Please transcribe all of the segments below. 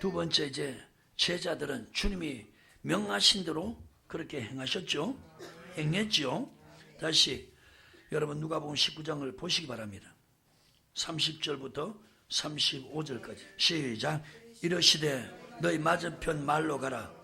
두 번째, 이제 제자들은 주님이 명하신 대로 그렇게 행하셨죠. 행했죠. 다시 여러분 누가복음 19장을 보시기 바랍니다. 30절부터 35절까지 시작. 이르시되 너희 맞은편 말로 가라.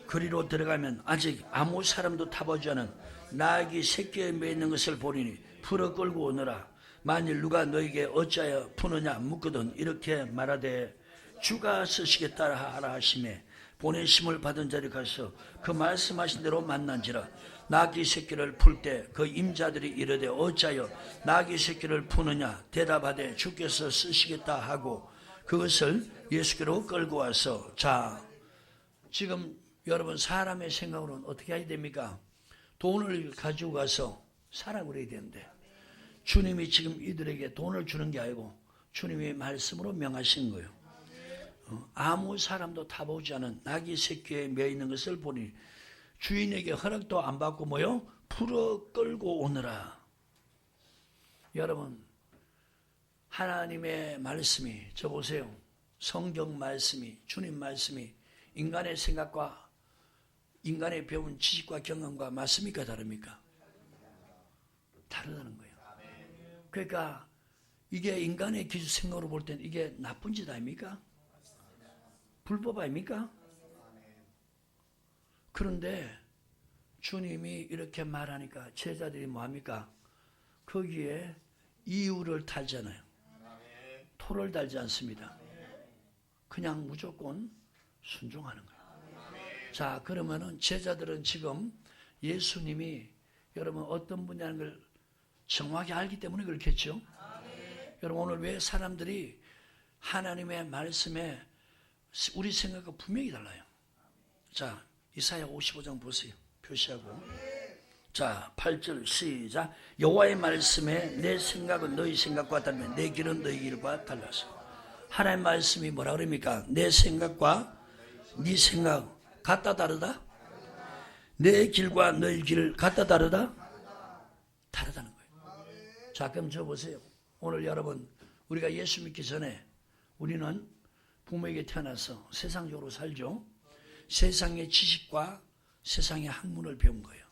그리로 들어가면 아직 아무 사람도 타보지 않은 나귀 새끼에 매이는 것을 보리니 풀어 끌고 오너라. 만일 누가 너에게 어찌하여 푸느냐 묻거든 이렇게 말하되 주가 쓰시겠다 하라 하시매 보내심을 받은 자리 가서 그 말씀하신 대로 만난지라. 나귀 새끼를 풀 때 그 임자들이 이르되 어찌하여 나귀 새끼를 푸느냐 대답하되 주께서 쓰시겠다 하고 그것을 예수께로 끌고 와서, 자, 지금 여러분 사람의 생각으로는 어떻게 해야 됩니까? 돈을 가지고 가서 사라 그래야 되는데 주님이 지금 이들에게 돈을 주는 게 아니고 주님이 말씀으로 명하신 거예요. 아무 사람도 타보지 않은 나귀 새끼에 매이는 것을 보니 주인에게 허락도 안 받고 뭐요? 풀어 끌고 오느라. 여러분 하나님의 말씀이, 저 보세요, 성경 말씀이, 주님 말씀이 인간의 생각과 인간의 배운 지식과 경험과 맞습니까 다릅니까? 다르다는 거예요. 그러니까 이게 인간의 기준 생각으로 볼 때는 이게 나쁜 짓 아닙니까? 불법 아닙니까? 그런데 주님이 이렇게 말하니까 제자들이 뭐합니까? 거기에 이유를 달잖아요. 토를 달지 않습니다. 그냥 무조건 순종하는 거예요. 자, 그러면은 제자들은 지금 예수님이 여러분 어떤 분이라는 걸 정확히 알기 때문에 그렇겠죠. 여러분 오늘 왜 사람들이 하나님의 말씀에 우리 생각과 분명히 달라요. 자, 이사야 55장 보세요. 표시하고. 자, 8절 시작. 여호와의 말씀에 내 생각은 너희 생각과 다르며 내 길은 너희 길과 달라서. 하나님의 말씀이 뭐라 그럽니까? 내 생각과 네 생각 같다 다르다? 내 길과 너희 길 같다 다르다? 다르다는 거예요. 자, 그럼 저 보세요. 오늘 여러분 우리가 예수 믿기 전에 우리는 부모에게 태어나서 세상적으로 살죠. 세상의 지식과 세상의 학문을 배운 거예요.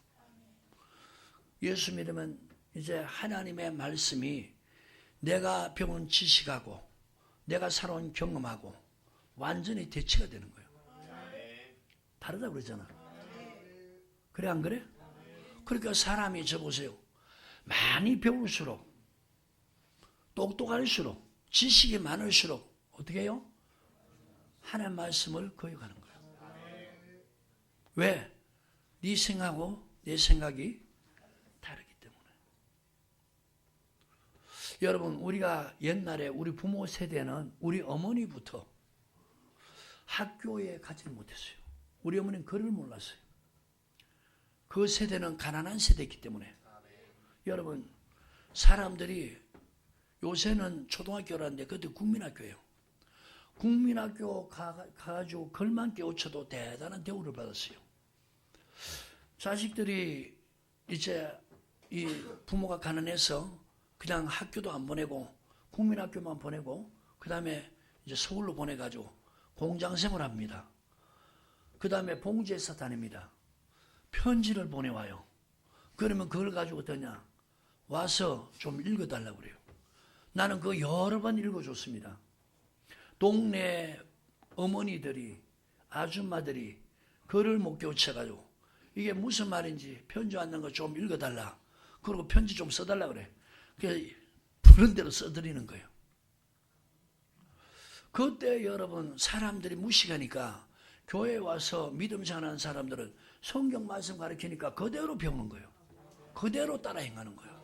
예수 믿으면 이제 하나님의 말씀이 내가 배운 지식하고 내가 살아온 경험하고 완전히 대치가 되는 거예요. 다르다고 그러잖아. 그래 안 그래? 그러니까 사람이 저 보세요. 많이 배울수록 똑똑할수록 지식이 많을수록 어떻게 해요? 하나님의 말씀을 거역하는 거예요. 왜? 네 생각하고 내 생각이 다르기 때문에. 여러분 우리가 옛날에 우리 부모 세대는 우리 어머니부터 학교에 가지를 못했어요. 우리 어머니는 글을 몰랐어요. 그 세대는 가난한 세대이기 때문에. 여러분 사람들이 요새는 초등학교라는데 그때 국민학교예요. 국민학교 가가지고 글만 깨우쳐도 대단한 대우를 받았어요. 자식들이 이제 이 부모가 가난해서 그냥 학교도 안 보내고 국민학교만 보내고 그 다음에 이제 서울로 보내가지고 공장생활 합니다. 그 다음에 봉지에서 다닙니다. 편지를 보내와요. 그러면 그걸 가지고 어떠냐? 와서 좀 읽어달라고 그래요. 나는 그거 여러 번 읽어줬습니다. 동네 어머니들이 아줌마들이 글을 못 깨우쳐가지고 이게 무슨 말인지 편지 왔는 거 좀 읽어달라. 그리고 편지 좀 써달라 그래. 그래서 부른 대로 써드리는 거예요. 그때 여러분 사람들이 무식하니까 교회에 와서 믿음 생활하는 사람들은 성경 말씀 가르치니까 그대로 배우는 거예요. 그대로 따라 행하는 거예요.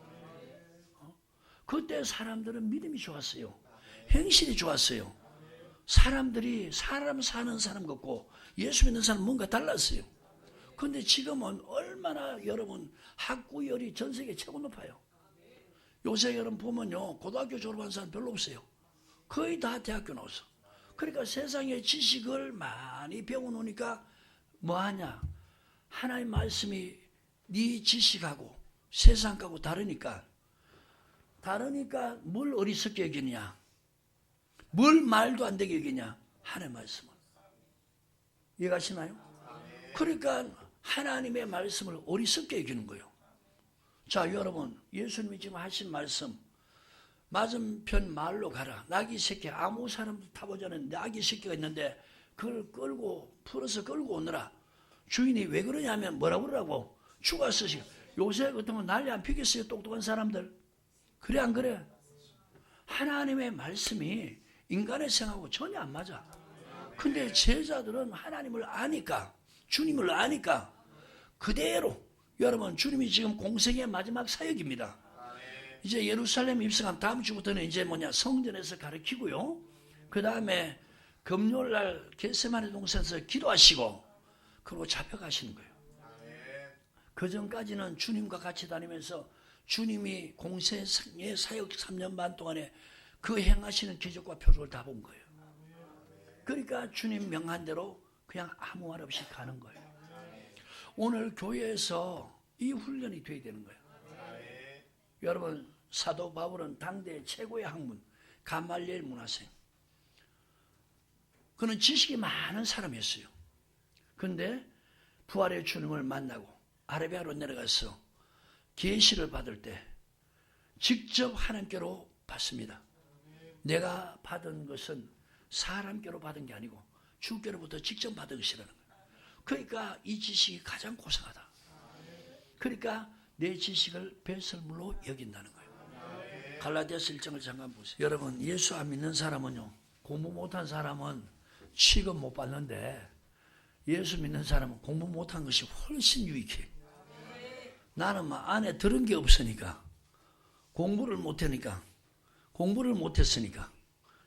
그때 사람들은 믿음이 좋았어요. 행실이 좋았어요. 사람들이 사람 사는 사람 같고 예수 믿는 사람 뭔가 달랐어요. 그런데 지금은 얼마나 여러분 학구열이 전 세계 최고 높아요. 요새 여러분 보면요 고등학교 졸업한 사람 별로 없어요. 거의 다 대학교 나왔어. 그러니까 세상의 지식을 많이 배워놓으니까 뭐하냐? 하나님 말씀이 네 지식하고 세상하고 다르니까 뭘 어리석게 여기냐? 뭘 말도 안 되게 여기냐? 하나님 말씀을. 이해가시나요? 그러니까 하나님의 말씀을 어리석게 여기는 거예요. 자, 여러분, 예수님이 지금 하신 말씀, 맞은편 마을로 가라. 나귀 새끼, 아무 사람도 타보지 않은 나귀 새끼가 있는데 그걸 풀어서 끌고 오느라. 주인이 왜 그러냐면 뭐라고 그러라고? 죽었어. 요새 같은 건 난리 안 피겠어요, 똑똑한 사람들. 그래 안 그래? 하나님의 말씀이 인간의 생각하고 전혀 안 맞아. 근데 제자들은 하나님을 아니까, 주님을 아니까 그대로, 여러분, 주님이 지금 공생의 마지막 사역입니다. 이제 예루살렘 입성한 다음 주부터는 이제 성전에서 가르치고요. 그 다음에 금요일날 겟세마네 동산에서 기도하시고 그리고 잡혀가시는 거예요. 그 전까지는 주님과 같이 다니면서 주님이 공생의 사역 3년 반 동안에 그 행하시는 기적과 표적을 다 본 거예요. 그러니까 주님 명한 대로 그냥 아무 말 없이 가는 거예요. 오늘 교회에서 이 훈련이 돼야 되는 거예요. 여러분, 사도 바울은 당대 최고의 학문, 가말리엘 문화생. 그는 지식이 많은 사람이었어요. 그런데 부활의 주님을 만나고 아라비아로 내려가서 계시를 받을 때 직접 하나님께로 받습니다. 내가 받은 것은 사람께로 받은 게 아니고 주께로부터 직접 받은 것이라는 거예요. 그러니까 이 지식이 가장 고상하다. 그러니까 내 지식을 배설물로 여긴다는 거예요. 갈라디아서 1장을 잠깐 보세요. 여러분, 예수 안 믿는 사람은요, 공부 못한 사람은 취급 못 받는데 예수 믿는 사람은 공부 못한 것이 훨씬 유익해. 나는 안에 들은 게 없으니까, 공부를 못하니까, 공부를 못했으니까,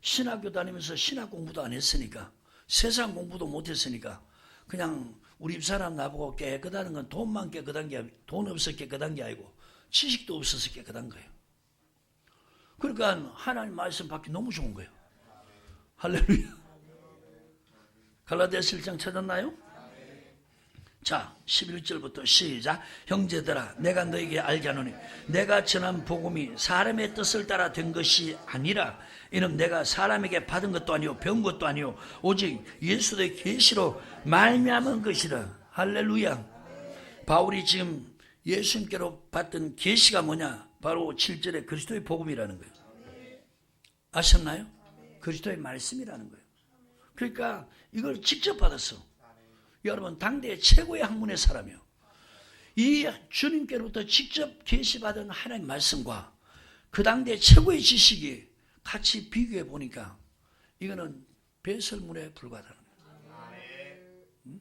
신학교 다니면서 신학 공부도 안 했으니까, 세상 공부도 못했으니까 그냥 우리 집사람 나보고 깨끗하는 건 돈만 깨끗한 게, 돈 없어서 깨끗한 게 아니고 지식도 없어서 깨끗한 거예요. 그러니까 하나님 말씀 받기 너무 좋은 거예요. 할렐루야. 갈라디아서 1장 찾았나요? 자, 11절부터 시작. 형제들아, 내가 너에게 알게 하노니 내가 전한 복음이 사람의 뜻을 따라 된 것이 아니라 이는 내가 사람에게 받은 것도 아니요 배운 것도 아니요 오직 예수의 계시로 말미암은 것이라. 할렐루야. 바울이 지금 예수님께로 받던 계시가 뭐냐? 바로 7절에 그리스도의 복음이라는 거예요. 아셨나요? 그리스도의 말씀이라는 거예요. 그러니까 이걸 직접 받았어. 여러분, 당대의 최고의 학문의 사람이요. 이 주님께로부터 직접 계시받은 하나님의 말씀과 그 당대의 최고의 지식이 같이 비교해 보니까 이거는 배설물에 불과하다는 거예요.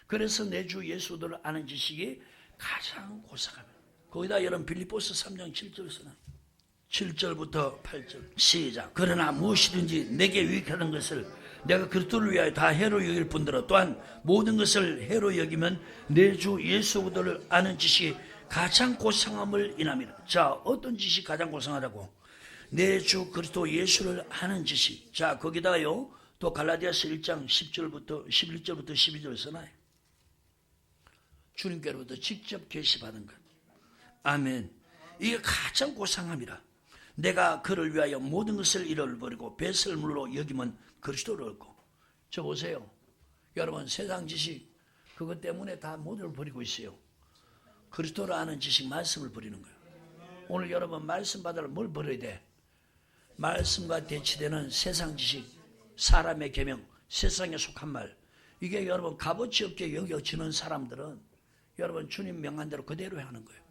그래서 내 주 예수를 아는 지식이 가장 고상합니다. 거기다 여러분 빌립보서 3장 7절 쓰나 7절부터 8절 시작. 그러나 무엇이든지 내게 유익하는 것을 내가 그리스도를 위하여 다 해로 여길 뿐더러 또한 모든 것을 해로 여기면 내 주 예수 그리스도를 아는 지식이 가장 고상함을 인함이라. 자, 어떤 지식이 가장 고상하다고? 내 주 그리스도 예수를 아는 지식. 자, 거기다가요 또 갈라디아서 1장 10절부터 11절부터 12절 써놔요. 주님께로부터 직접 계시받은 것. 아멘. 이게 가장 고상함이라. 내가 그를 위하여 모든 것을 잃어버리고 배설물로 여기면 그리스도를 얻고. 저 보세요. 여러분, 세상 지식 그것 때문에 다 모두를 버리고 있어요. 그리스도를 아는 지식, 말씀을 버리는 거예요. 오늘 여러분 말씀 받으려 뭘 버려야 돼? 말씀과 대치되는 세상 지식, 사람의 계명, 세상에 속한 말. 이게 여러분 값어치 없게 여겨지는 사람들은 여러분 주님 명한 대로 그대로 하는 거예요.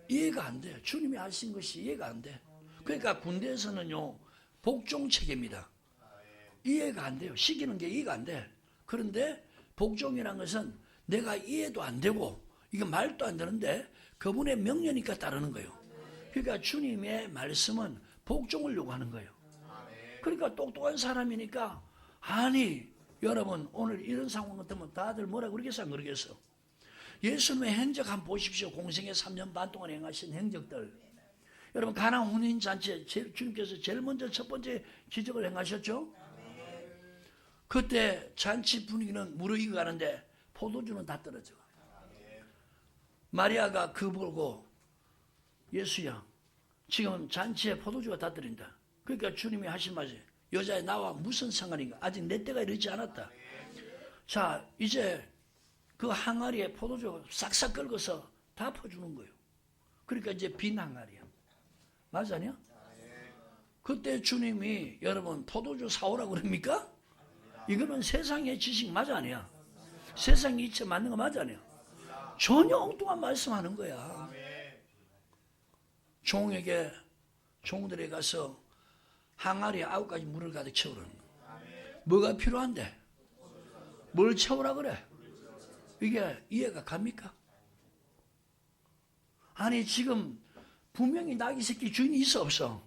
이해가 안 돼요. 주님이 하신 것이 이해가 안 돼. 그러니까 군대에서는요 복종 체계입니다. 이해가 안 돼요. 시키는 게 이해가 안 돼. 그런데 복종이라는 것은 내가 이해도 안 되고 이게 말도 안 되는데 그분의 명령이니까 따르는 거예요. 그러니까 주님의 말씀은 복종을 요구하는 거예요. 그러니까 똑똑한 사람이니까 아니 여러분 오늘 이런 상황 같으면 다들 뭐라 그러겠어 안 그러겠어? 예수님의 행적 한번 보십시오. 공생의 3년 반 동안 행하신 행적들. 여러분 가나 혼인잔치에 주님께서 제일 먼저 첫 번째 기적을 행하셨죠? 그때 잔치 분위기는 무르익어 가는데 포도주는 다 떨어져. 마리아가 그 보고 예수야 지금 잔치에 포도주가 다 떨어진다. 그러니까 주님이 하신 말이 여자애 나와 무슨 상관인가? 아직 내 때가 이르지 않았다. 자, 이제 그 항아리에 포도주 싹싹 긁어서 다 퍼주는 거예요. 그러니까 이제 빈 항아리야. 맞아냐? 그때 주님이 여러분 포도주 사오라고 그럽니까? 이거는 세상의 지식 맞아 아니야? 세상의 이치 맞는 거 맞아 아니야? 전혀 엉뚱한 말씀하는 거야. 종들에게 가서 항아리에 9가지 물을 가득 채우라는 거야. 뭐가 필요한데? 뭘 채우라 그래? 이게 이해가 갑니까? 아니 지금 분명히 나귀 새끼 주인이 있어 없어?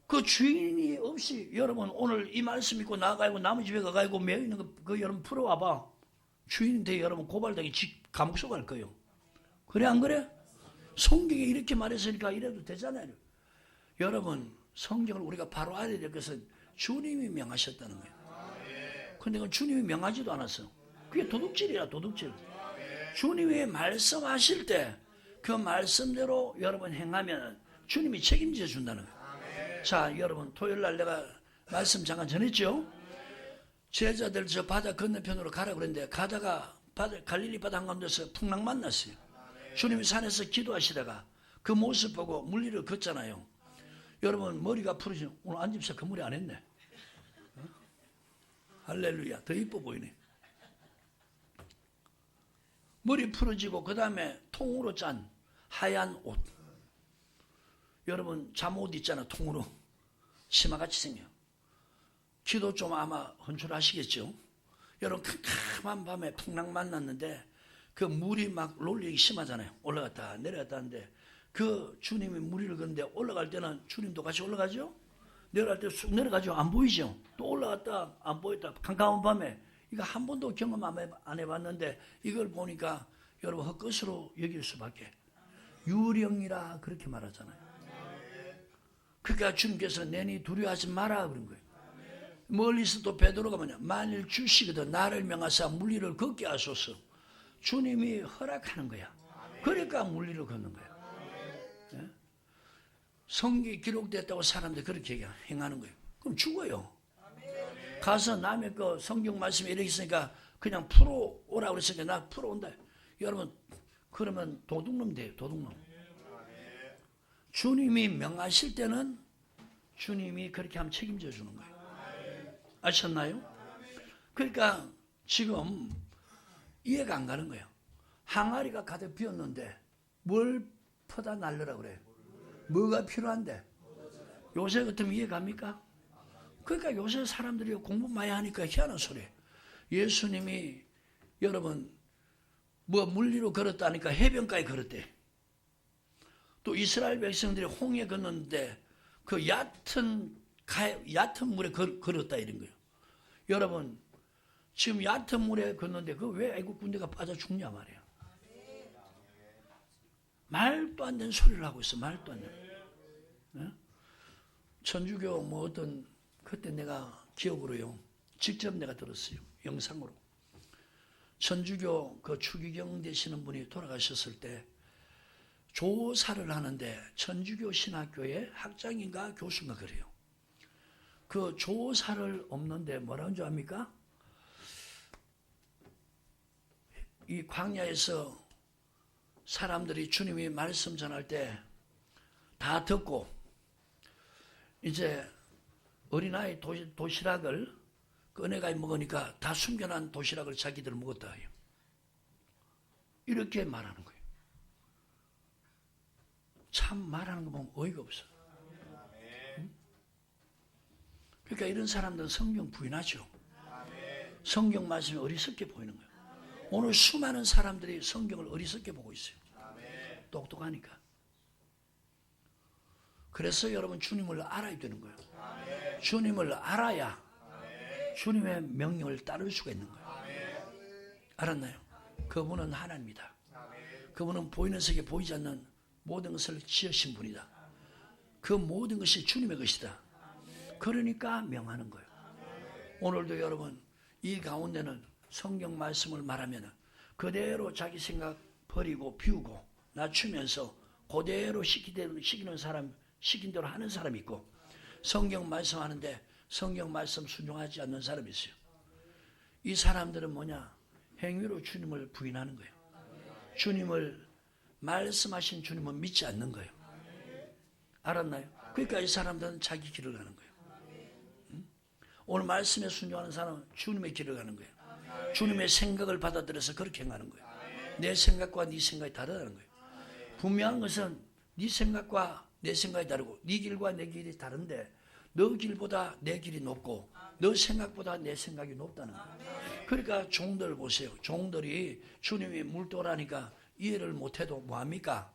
그 주인이 없이 여러분 오늘 이 말씀 읽고 나가고 남의 집에 가가지고 매여 있는 그 여러분 풀어와봐. 주인한테 여러분 고발당해 감옥 속 갈 거예요. 그래 안 그래? 성경에 이렇게 말했으니까 이래도 되잖아요. 여러분 성경을 우리가 바로 알아야 될 것은 주님이 명하셨다는 거예요. 근데 그건 주님이 명하지도 않았어. 그게 도둑질이야 도둑질. 주님이 말씀하실 때 그 말씀대로 여러분 행하면 주님이 책임져 준다는 거예요. 자 여러분 토요일날 내가 말씀 잠깐 전했죠. 제자들 저 바다 건너편으로 가라 그랬는데 가다가 갈릴리 바다 한가운데서 풍랑 만났어요. 주님이 산에서 기도하시다가 그 모습 보고 물 위를 걷잖아요. 여러분 머리가 푸르지. 오늘 앉으면서 그 머리 안 했네. 할렐루야. 더 이뻐 보이네. 머리 풀어지고 그 다음에 통으로 짠 하얀 옷. 여러분 잠옷 있잖아. 통으로 치마같이 생겨. 기도 좀 아마 헌출하시겠죠. 여러분 캄캄한 밤에 풍랑 만났는데 그 물이 막 롤리기 심하잖아요. 올라갔다 내려갔다 하는데 그 주님이 물 위를 걷는데 올라갈 때는 주님도 같이 올라가죠. 내려갈 때 쑥 내려가죠. 안 보이죠. 또 올라갔다 안 보였다. 캄캄한 밤에 이거 한 번도 경험 안 해봤는데 이걸 보니까 여러분 헛것으로 여길 수밖에. 유령이라 그렇게 말하잖아요. 그러니까 주님께서 내니 두려워하지 마라 그런 거예요. 멀리서 또 베드로가 뭐냐 만일 주시거든 나를 명하사 물 위를 걷게 하소서. 주님이 허락하는 거야. 그러니까 물 위를 걷는 거야. 네? 성경에 기록됐다고 사람들이 그렇게 행하는 거예요. 그럼 죽어요. 가서 남의 그 성경 말씀이 이렇게 있으니까 그냥 풀어오라고 그랬으니까 나 풀어온다. 여러분 그러면 도둑놈 돼요. 도둑놈. 주님이 명하실 때는 주님이 그렇게 하면 책임져 주는 거예요. 아셨나요? 그러니까 지금 이해가 안 가는 거예요. 항아리가 가득 비었는데 뭘 퍼다 날려라 그래. 뭐가 필요한데? 요새 같으면 이해 갑니까? 그러니까 요새 사람들이 공부 많이 하니까 희한한 소리예요. 예수님이 여러분 물 위로 걸었다니까 해변가에 걸었대. 또 이스라엘 백성들이 홍해 건넜는데 그 얕은 물에 걸었다 이런 거예요. 여러분 지금 얕은 물에 걷는데 그 왜 애국 군대가 빠져 죽냐 말이야. 말도 안 되는 소리를 하고 있어. 말도 안 되는. 네? 천주교 뭐 어떤 그때 내가 기억으로요. 직접 내가 들었어요. 영상으로. 천주교 그 추기경 되시는 분이 돌아가셨을 때 조사를 하는데 천주교 신학교의 학장인가 교수인가 그래요. 그 조사를 없는데 뭐라는 줄 압니까? 이 광야에서 사람들이 주님이 말씀 전할 때 다 듣고 이제 어린아이 도시락을 꺼내가 먹으니까 다 숨겨놓은 도시락을 자기들 먹었다 해요. 이렇게 말하는 거예요. 참 말하는 거 보면 어이가 없어. 응? 그러니까 이런 사람들은 성경 부인하죠. 성경 말씀이 어리석게 보이는 거예요. 오늘 수많은 사람들이 성경을 어리석게 보고 있어요. 똑똑하니까. 그래서 여러분 주님을 알아야 되는 거예요. 주님을 알아야 주님의 명령을 따를 수가 있는 거예요. 알았나요? 그분은 하나님이다. 그분은 보이는 세계 보이지 않는 모든 것을 지으신 분이다. 그 모든 것이 주님의 것이다. 그러니까 명하는 거예요. 오늘도 여러분 이 가운데는 성경 말씀을 말하면 그대로 자기 생각 버리고 비우고 낮추면서 그대로 시키는 사람, 시킨 대로 하는 사람이 있고 성경 말씀하는데 성경 말씀 순종하지 않는 사람이 있어요. 이 사람들은 뭐냐? 행위로 주님을 부인하는 거예요. 주님을 말씀하신 주님을 믿지 않는 거예요. 알았나요? 그러니까 이 사람들은 자기 길을 가는 거예요. 오늘 말씀에 순종하는 사람은 주님의 길을 가는 거예요. 주님의 생각을 받아들여서 그렇게 행하는 거예요. 내 생각과 네 생각이 다르다는 거예요. 분명한 것은 네 생각과 내 생각이 다르고 네 길과 내 길이 다른데 너 길보다 내 길이 높고 너 생각보다 내 생각이 높다는 거예요. 그러니까 종들 보세요. 종들이 주님이 물도라니까 이해를 못해도 뭐합니까?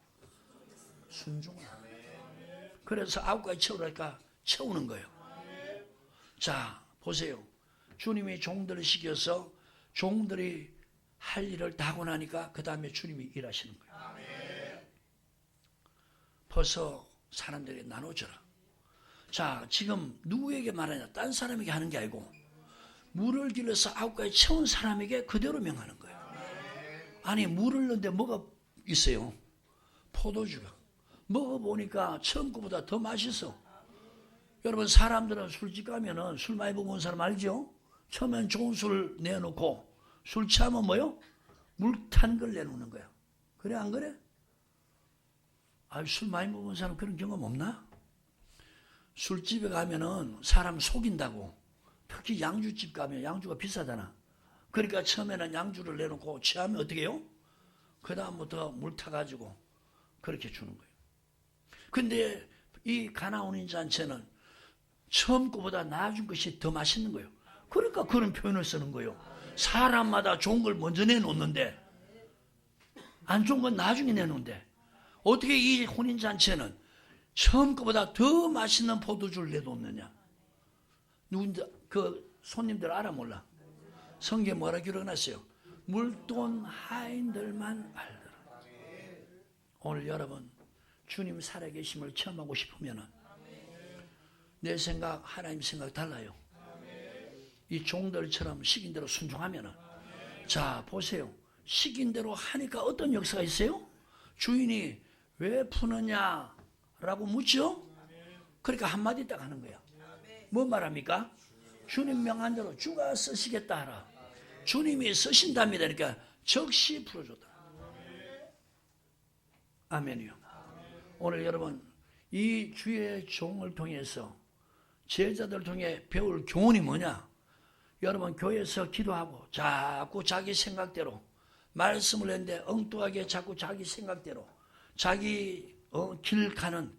순종을. 그래서 9가지 채우라니까 채우는 거예요. 자, 보세요. 주님이 종들을 시켜서 종들이 할 일을 다 하고 나니까 그 다음에 주님이 일하시는 거예요. 벌써 사람들에게 나눠줘라. 자, 지금 누구에게 말하냐? 딴 사람에게 하는 게 아니고 물을 길러서 9가지 채운 사람에게 그대로 명하는 거예요. 아니, 물을 넣는데 뭐가 있어요? 포도주가. 먹어보니까 처음 거보다 더 맛있어. 여러분, 사람들은 술집 가면은 술 많이 먹은 사람 알죠? 처음엔 좋은 술 내놓고 술 취하면 뭐요? 물 탄 걸 내놓는 거야. 그래, 안 그래? 아, 술 많이 먹은 사람 그런 경험 없나? 술집에 가면은 사람 속인다고. 특히 양주집 가면 양주가 비싸잖아. 그러니까 처음에는 양주를 내놓고 취하면 어떻게 해요? 그 다음부터 물 타가지고 그렇게 주는 거예요. 근데 이 가나온인 잔치는 처음 거보다 나아진 것이 더 맛있는 거예요. 그러니까 그런 표현을 쓰는 거예요. 사람마다 좋은 걸 먼저 내놓는데 안 좋은 건 나중에 내놓는데 어떻게 이 혼인잔치에는 처음 거보다 더 맛있는 포도주를 내놓느냐? 누군지 그 손님들 알아 몰라? 성경에 뭐라 기록해놨어요? 물돈 하인들만 알더라. 오늘 여러분 주님 살아계심을 체험하고 싶으면 내 생각 하나님 생각 달라요. 이 종들처럼 시킨 대로 순종하면 자 보세요. 시킨 대로 하니까 어떤 역사가 있어요? 주인이 왜 푸느냐 라고 묻죠? 그러니까 한마디 딱 하는 거야. 뭐 말합니까? 주님 명한 대로 주가 쓰시겠다 하라. 주님이 쓰신답니다. 그러니까 즉시 풀어줬다. 아멘이요. 오늘 여러분 이 주의 종을 통해서 제자들을 통해 배울 교훈이 뭐냐? 여러분 교회에서 기도하고 자꾸 자기 생각대로 말씀을 했는데 엉뚱하게 자꾸 자기 생각대로 자기 길 가는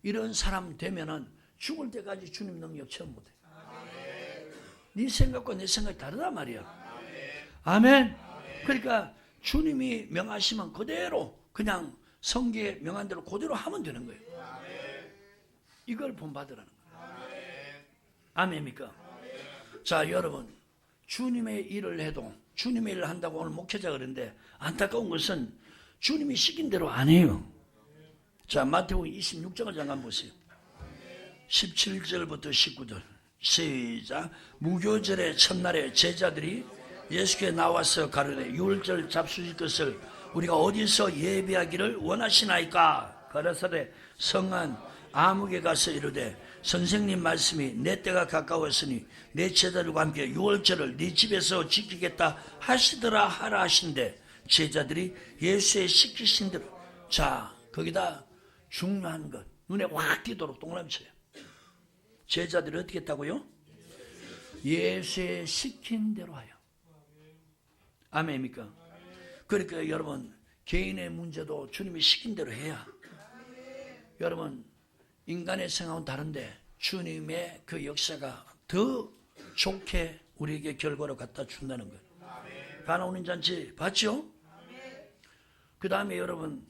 이런 사람 되면은 죽을 때까지 주님 능력 체험 못해. 네 생각과 내 생각이 다르단 말이야. 아멘. 그러니까 주님이 명하시면 그대로 그냥 성경에 명한 대로 그대로 하면 되는 거예요. 이걸 본받으라는 거예요. 아멘입니까? 자 여러분 주님의 일을 해도 주님의 일을 한다고 오늘 목회자가 그러는데 안타까운 것은 주님이 시킨 대로 안 해요. 자 마태복음 26장을 잠깐 보세요. 17절부터 19절 시작. 무교절의 첫날에 제자들이 예수께 나와서 가르되 유월절 잡수실 것을 우리가 어디서 예비하기를 원하시나이까? 가라사대 성안 아무개 가서 이르되 선생님 말씀이 내 때가 가까웠으니 내 제자들과 함께 유월절을 네 집에서 지키겠다 하시더라 하라 하신대 제자들이 예수의 시키신 대로 자 거기다 중요한 것 눈에 확 띄도록 동그라미 쳐요. 제자들이 어떻게 했다고요? 예수의 시킨 대로 하여. 아멘입니까? 그러니까 여러분 개인의 문제도 주님이 시킨 대로 해야 여러분 인간의 생각은 다른데 주님의 그 역사가 더 좋게 우리에게 결과를 갖다 준다는 거예요. 가나오는 잔치 봤죠? 그 다음에 여러분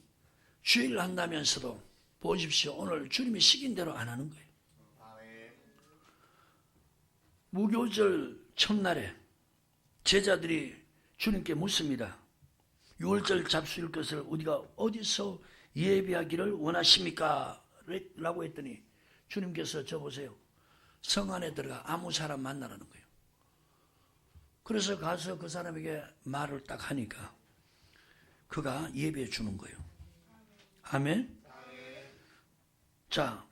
주일을 한다면서도 보십시오. 오늘 주님이 시킨 대로 안 하는 거예요. 무교절 첫날에 제자들이 주님께 묻습니다. 유월절 잡수일 것을 우리가 어디서 예비하기를 원하십니까? 라고 했더니 주님께서 저 보세요. 성 안에 들어가 아무 사람 만나라는 거예요. 그래서 가서 그 사람에게 말을 딱 하니까 그가 예비해 주는 거예요. 아멘. 자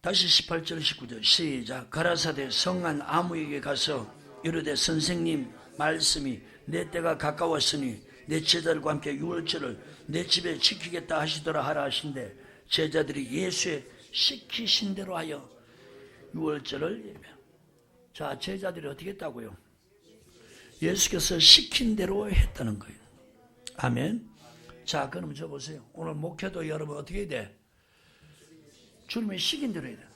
다시 18절 19절 시작. 가라사대 성안 아무에게 가서 이르되 선생님 말씀이 내 때가 가까웠으니 내 제자들과 함께 유월절을 내 집에 지키겠다 하시더라 하라 하신대 제자들이 예수의 시키신 대로 하여 유월절을 예배합니다. 자, 제자들이 어떻게 했다고요? 예수께서 시킨 대로 했다는 거예요. 아멘. 자, 그럼 저 보세요. 오늘 목회도 여러분 어떻게 해야 돼? 주님이 시킨 대로 해야 돼.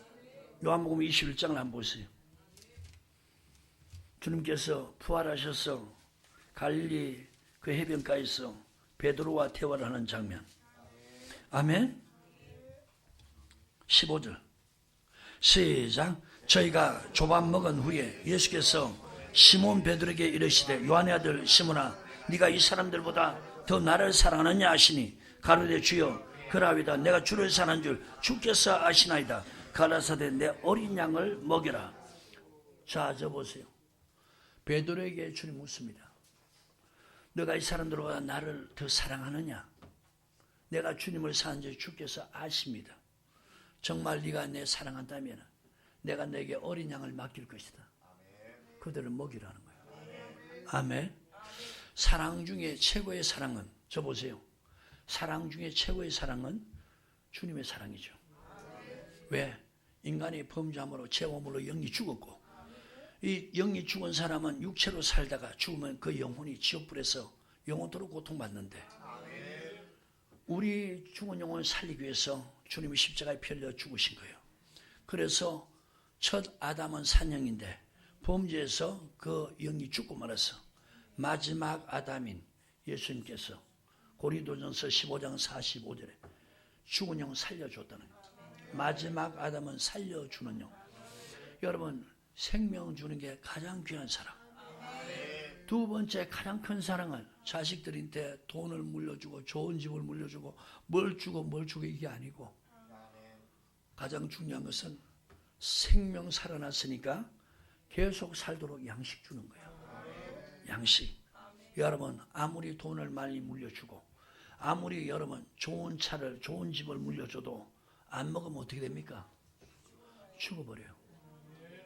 요한복음 21장을 한번 보세요. 주님께서 부활하셔서 갈릴리 그 해변가에서 베드로와 대화를 하는 장면. 아멘. 15절 시작. 저희가 조밥 먹은 후에 예수께서 시몬 베드로에게 이르시되 요한의 아들 시몬아 네가 이 사람들보다 더 나를 사랑하느냐 하시니 가로되 주여 그라위다. 내가 주를 사랑하는 줄 주께서 아시나이다. 가라사대 내 어린 양을 먹여라. 자, 저 보세요. 베드로에게 주님 묻습니다. 너가 이 사람들보다 나를 더 사랑하느냐? 내가 주님을 사랑하는 줄 주께서 아십니다. 정말 네가 내 사랑한다면 내가 너에게 어린 양을 맡길 것이다. 그들을 먹이라는 거예요. 아멘. 사랑 중에 최고의 사랑은, 저 보세요. 사랑 중에 최고의 사랑은 주님의 사랑이죠. 왜? 인간이 범죄함으로 죄오물로 영이 죽었고, 이 영이 죽은 사람은 육체로 살다가 죽으면 그 영혼이 지옥불에서 영원토록 고통받는데, 우리 죽은 영혼을 살리기 위해서 주님이 십자가에 피 흘려 죽으신 거예요. 그래서 첫 아담은 산영인데 범죄에서 그 영이 죽고 말아서 마지막 아담인 예수님께서 고린도전서 15장 45절에 죽은 영 살려줬다는 거예요. 마지막 아담은 살려주는 영. 여러분, 생명 주는 게 가장 귀한 사랑. 두 번째 가장 큰 사랑은 자식들한테 돈을 물려주고 좋은 집을 물려주고 뭘 주고 이게 아니고, 가장 중요한 것은 생명 살아났으니까 계속 살도록 양식 주는 거예요. 양식. 여러분, 아무리 돈을 많이 물려주고 아무리 여러분 좋은 차를 좋은 집을 물려줘도 안 먹으면 어떻게 됩니까? 죽어버려요.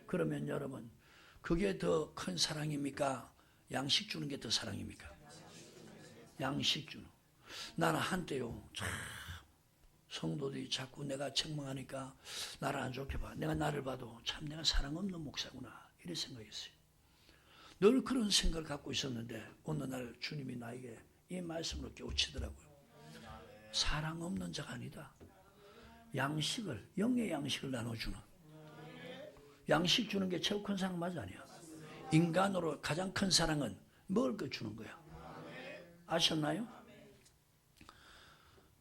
그러면 여러분, 그게 더 큰 사랑입니까? 양식 주는 게 더 사랑입니까? 양식 주는. 나는 한때요, 참 성도들이 자꾸 내가 책망하니까 나를 안 좋게 봐. 내가 나를 봐도 참 내가 사랑 없는 목사구나, 이런 생각했어요. 늘 그런 생각을 갖고 있었는데 어느 날 주님이 나에게 이 말씀으로 깨우치더라고요. 사랑 없는 자가 아니다. 양식을, 영의 양식을 나눠주는. 양식 주는 게 최고 큰 사랑 맞아 아니야? 인간으로 가장 큰 사랑은 먹을 거 주는 거야. 아셨나요?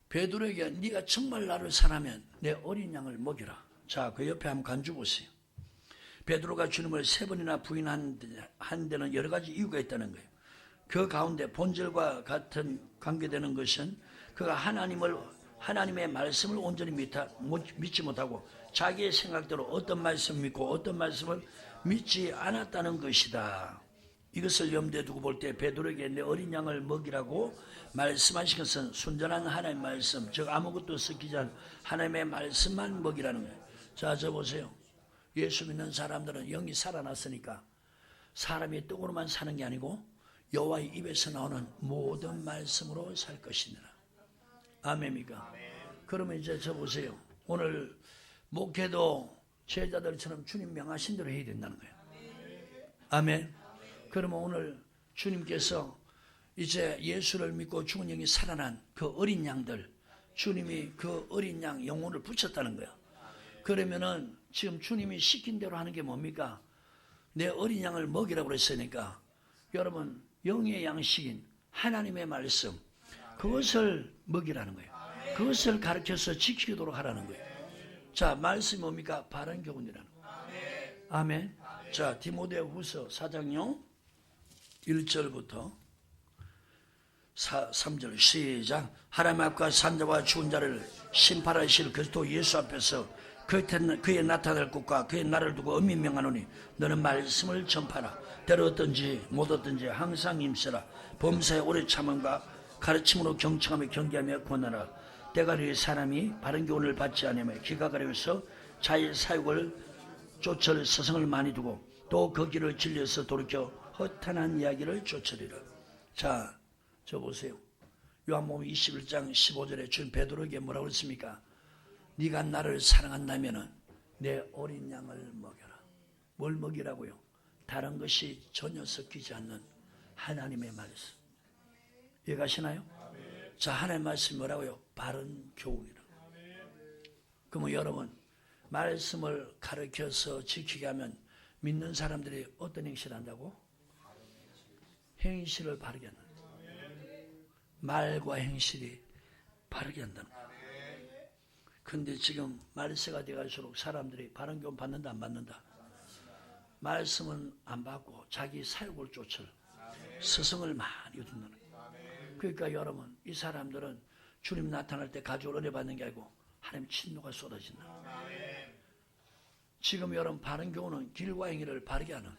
베드로에게 네가 정말 나를 사랑하면 내 어린 양을 먹여라. 자, 그 옆에 한번 간주 보세요. 베드로가 주님을 3번이나 부인한 데는 여러 가지 이유가 있다는 거예요. 그 가운데 본질과 같은 관계되는 것은 그가 하나님의 말씀을 온전히 믿지 못하고 자기의 생각대로 어떤 말씀을 믿고 어떤 말씀을 믿지 않았다는 것이다. 이것을 염두에 두고 볼 때 베드로에게 내 어린 양을 먹이라고 말씀하신 것은 순전한 하나님의 말씀, 즉 아무것도 섞이지 않은 하나님의 말씀만 먹이라는 거예요. 자, 저 보세요. 예수 믿는 사람들은 영이 살아났으니까 사람이 떡으로만 사는 게 아니고 여호와의 입에서 나오는 모든 말씀으로 살 것이니라. 아멘입니까? 그러면 이제 저 보세요. 오늘 목회도 제자들처럼 주님 명하신 대로 해야 된다는 거예요. 아멘. 그러면 오늘 주님께서 이제 예수를 믿고 죽은 영이 살아난 그 어린 양들, 주님이 그 어린 양 영혼을 붙였다는 거야. 그러면은 지금 주님이 시킨 대로 하는 게 뭡니까? 내 어린 양을 먹이라고 그랬으니까 여러분, 영의 양식인 하나님의 말씀, 그것을 먹이라는 거예요. 그것을 가르쳐서 지키도록 하라는 거예요. 자, 말씀이 뭡니까? 바른 교훈이라는 거예요. 아멘. 자, 디모데후서 4장요 1절부터 3절 시작. 하나님 앞과 산자와 죽은 자를 심판하실 그리스도 예수 앞에서 그의 나타날 것과 그의 날을 두고 엄히 명하노니 너는 말씀을 전파라. 때로 어떤지 못 어떤지 항상 힘쓰라. 범사에 오래 참음과 가르침으로 경청하며 경계하며 권하라. 때가리의 사람이 바른 교훈을 받지 않으며 기가 가려서 자의 사욕을 쫓을 서성을 많이 두고 또 그 길을 질려서 돌이켜 허탄한 이야기를 쫓으리라. 자, 저 보세요. 요한복음 21장 15절에 주님 베드로에게 뭐라고 했습니까? 네가 나를 사랑한다면은 내 어린 양을 먹여라. 뭘 먹이라고요? 다른 것이 전혀 섞이지 않는 하나님의 말씀. 이해가시나요? 자, 하나님의 말씀이 뭐라고요? 바른 교훈이라. 그러면 여러분, 말씀을 가르쳐서 지키게 하면 믿는 사람들이 어떤 행실을 한다고? 행실을 바르게 한다. 말과 행실이 바르게 한다는 거예요. 근데 지금 말세가 돼갈수록 사람들이 바른 교훈 받는다 안 받는다? 말씀은 안 받고 자기 사욕을 쫓을 스승을 많이 듣는 거예요. 그러니까 여러분, 이 사람들은 주님 나타날 때 가족을 은혜 받는 게 아니고 하나님 진노가 쏟아진다. 지금 여러분, 바른 교훈은 길과 행위를 바르게 하는,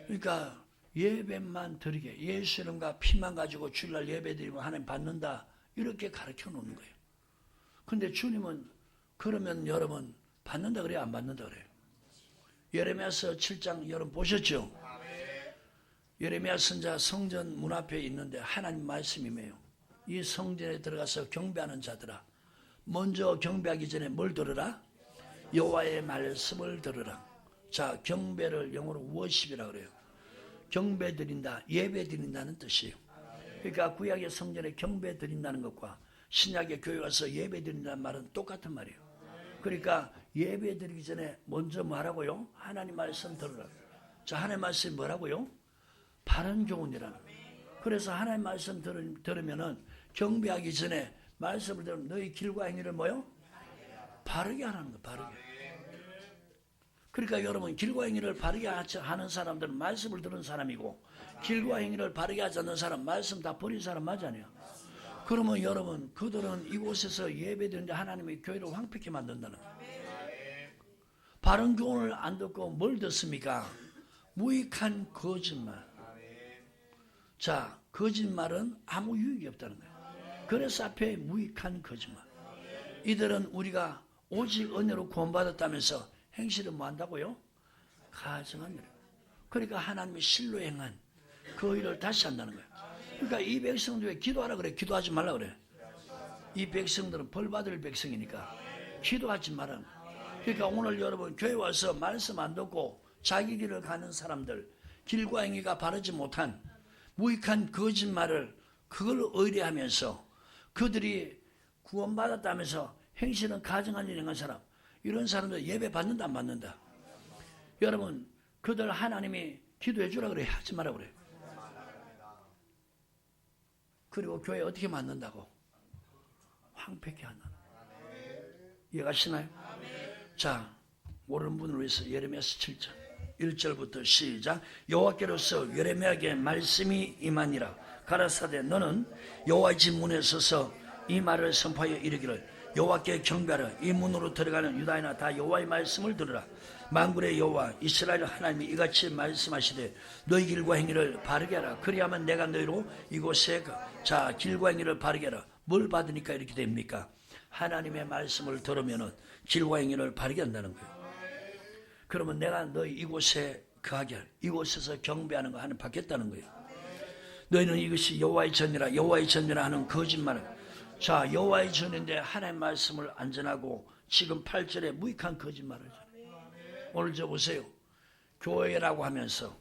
그러니까 예배만 드리게, 예수 이름과 피만 가지고 주일날 예배 드리면 하나님 받는다, 이렇게 가르쳐 놓는 거예요. 근데 주님은 그러면 여러분 받는다 그래요, 안 받는다 그래요? 예레미야서 7장 여러분 보셨죠? 예레미야 선자 성전 문 앞에 있는데 하나님 말씀이에요. 이 성전에 들어가서 경배하는 자들아, 먼저 경배하기 전에 뭘 들으라? 여호와의 말씀을 들으라. 자, 경배를 영어로 워십이라고 그래요. 경배 드린다, 예배 드린다는 뜻이에요. 그러니까 구약의 성전에 경배 드린다는 것과 신약의 교회 와서 예배 드린다는 말은 똑같은 말이에요. 그러니까 예배 드리기 전에 먼저 뭐라고요? 하나님 말씀 들으라. 자, 하나님 말씀이 뭐라고요? 바른 교훈이라는 거예요. 그래서 하나님 말씀 들으면은 경배하기 전에 말씀을 들으면 너희 길과 행위를 뭐요? 바르게 하라는 거예요. 바르게. 그러니까 여러분, 길과 행위를 바르게 하는 사람들은 말씀을 들은 사람이고, 길과 행위를 바르게 하지 않는 사람, 말씀 다 버린 사람 맞잖아요. 그러면 여러분, 그들은 이곳에서 예배드리는데 하나님의 교회를 황폐케 만든다는 거예요. 바른 교훈을 안 듣고 뭘 듣습니까? 무익한 거짓말. 자, 거짓말은 아무 유익이 없다는 거예요. 그래서 앞에 무익한 거짓말. 이들은 우리가 오직 은혜로 구원받았다면서 행실은 뭐 한다고요? 가증한 일. 그러니까 하나님의 실로 행한 그 일을 다시 한다는 거예요. 그러니까 이 백성들 왜 기도하라 그래? 기도하지 말라 그래? 이 백성들은 벌 받을 백성이니까 기도하지 말라. 그러니까 오늘 여러분 교회 와서 말씀 안 듣고 자기 길을 가는 사람들, 길과 행위가 바르지 못한 무익한 거짓말을 그걸 의뢰하면서 그들이 구원받았다면서 행실은 가증한 일 행한 사람, 이런 사람들 예배 받는다 안 받는다? 여러분, 그들 하나님이 기도해 주라 그래? 하지 마라 그래? 그리고 교회 어떻게 만든다고? 황폐케 한다. 이해가시나요? 자, 모르는 분을 위해서 예레미야서 7장 1절부터 시작. 여호와께로서 예레미야에게 말씀이 임하니라. 가라사대 너는 여호와의 집 문에 서서 이 말을 선포하여 이르기를 여호와께 경배하라. 이 문으로 들어가는 유다인아 다 여호와의 말씀을 들으라. 만군의 여호와 이스라엘 하나님이 이같이 말씀하시되 너희 길과 행위를 바르게 하라. 그리하면 내가 너희로 이곳에 자, 길과 행위를 바르게 하라. 뭘 받으니까 이렇게 됩니까? 하나님의 말씀을 들으면은 길과 행위를 바르게 한다는 거예요. 그러면 내가 너희 이곳에 거하게 할, 이곳에서 경배하는 거 하나님 받겠다는 거예요. 너희는 이것이 여호와의 전이라, 여호와의 전이라 하는 거짓말을. 자, 여호와의 전인데 하나님의 말씀을 안 전하고 지금 8절에 무익한 거짓말을 전해요. 오늘 저 보세요. 교회라고 하면서,